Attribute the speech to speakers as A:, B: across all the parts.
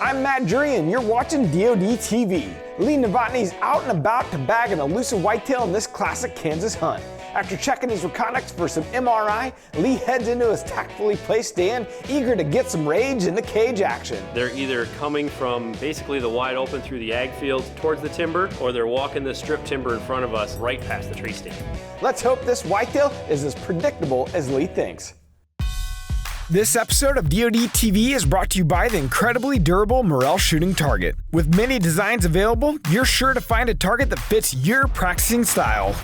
A: I'm Matt Drury and you're watching DODTV. Lee Novotny's out and about to bag an elusive whitetail in this classic Kansas hunt. After checking his reconnaissance for some MRI, Lee heads into his tactfully placed stand, eager to get some rage in the cage action.
B: They're either coming from basically the wide open through the ag fields towards the timber, or they're walking the strip timber in front of us right past the tree stand.
A: Let's hope this whitetail is as predictable as Lee thinks. This episode of DODTV is brought to you by the incredibly durable Morel shooting target. With many designs available, you're sure to find a target that fits your practicing style.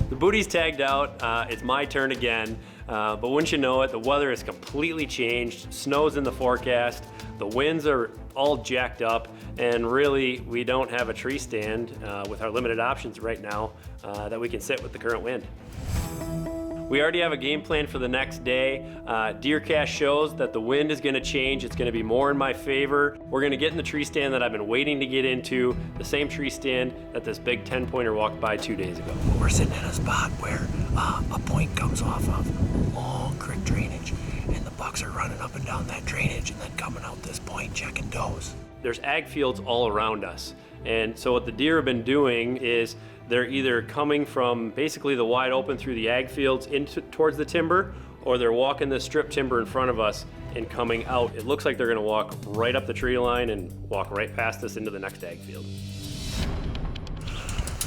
B: The booty's tagged out. It's my turn again. But wouldn't you know it, the weather has completely changed. Snow's in the forecast. The winds are all jacked up. And really, we don't have a tree stand with our limited options right now that we can sit with the current wind. We already have a game plan for the next day. DeerCast shows that the wind is gonna change. It's gonna be more in my favor. We're gonna get in the tree stand that I've been waiting to get into, the same tree stand that this big 10-pointer walked by 2 days ago.
C: We're sitting in a spot where a point comes off of long creek drainage, and the bucks are running up and down that drainage and then coming out this point checking does.
B: There's ag fields all around us. And so what the deer have been doing is they're either coming from basically the wide open through the ag fields towards the timber, or they're walking the strip timber in front of us and coming out. It looks like they're gonna walk right up the tree line and walk right past us into the next ag field.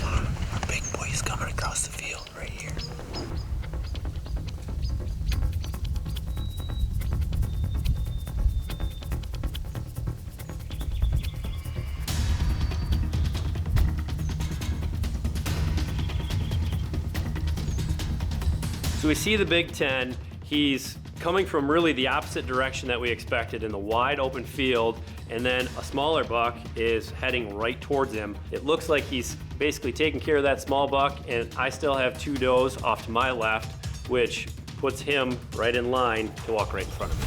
C: Our big boy is coming across the field right here.
B: So we see the Big 10. He's coming from really the opposite direction that we expected in the wide open field, and then a smaller buck is heading right towards him. It looks like he's basically taking care of that small buck, and I still have 2 does off to my left, which puts him right in line to walk right in front of me.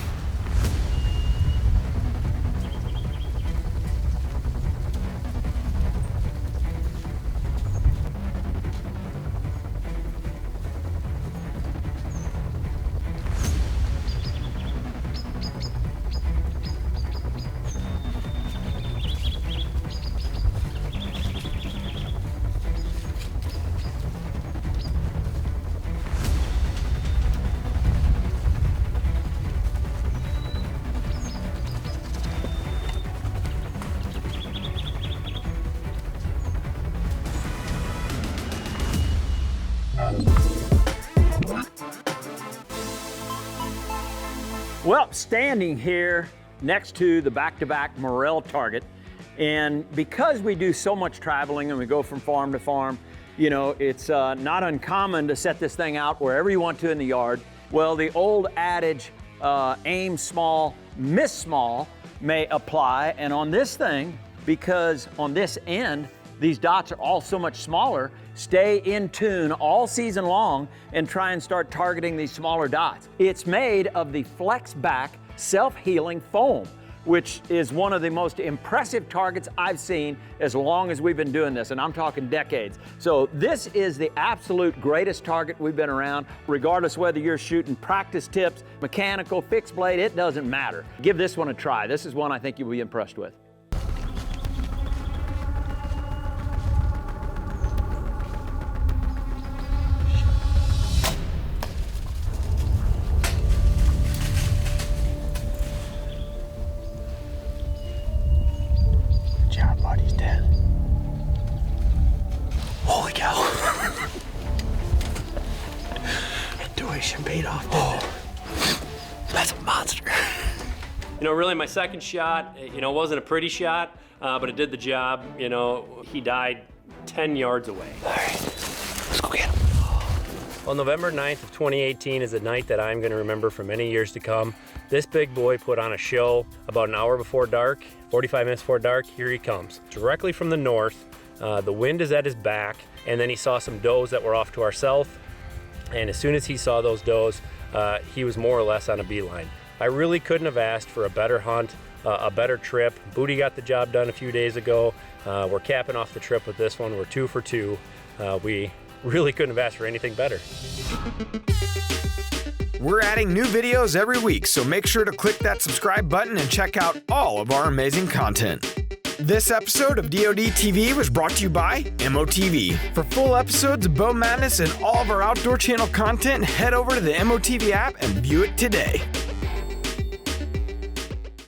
D: Well, standing here next to the back-to-back Morel target, and because we do so much traveling and we go from farm to farm, you know, it's not uncommon to set this thing out wherever you want to in the yard. Well, the old adage, aim small, miss small, may apply. And on this thing, because on this end, these dots are all so much smaller, stay in tune all season long and try and start targeting these smaller dots. It's made of the flex back self-healing foam, which is one of the most impressive targets I've seen as long as we've been doing this, and I'm talking decades. So this is the absolute greatest target we've been around, regardless whether you're shooting practice tips, mechanical, fixed blade, it doesn't matter. Give this one a try. This is one I think you'll be impressed with.
C: Holy cow. Intuition paid off, didn't it? That's a monster.
B: You know, really my second shot, you know, wasn't a pretty shot, but it did the job. You know, he died 10 yards away.
C: All right, let's go get him.
B: Well, November 9th of 2018 is a night that I'm gonna remember for many years to come. This big boy put on a show about an hour before dark, 45 minutes before dark. Here he comes, directly from the north. The wind is at his back, and then he saw some does that were off to our south. And as soon as he saw those does, he was more or less on a beeline. I really couldn't have asked for a better hunt, a better trip. Booty got the job done a few days ago. We're capping off the trip with this one. We're 2 for 2. We really couldn't have asked for anything better.
A: We're adding new videos every week, so make sure to click that subscribe button and check out all of our amazing content. This episode of DODTV was brought to you by MOTV. For full episodes of Bow Madness and all of our Outdoor Channel content, head over to the MOTV app and view it today.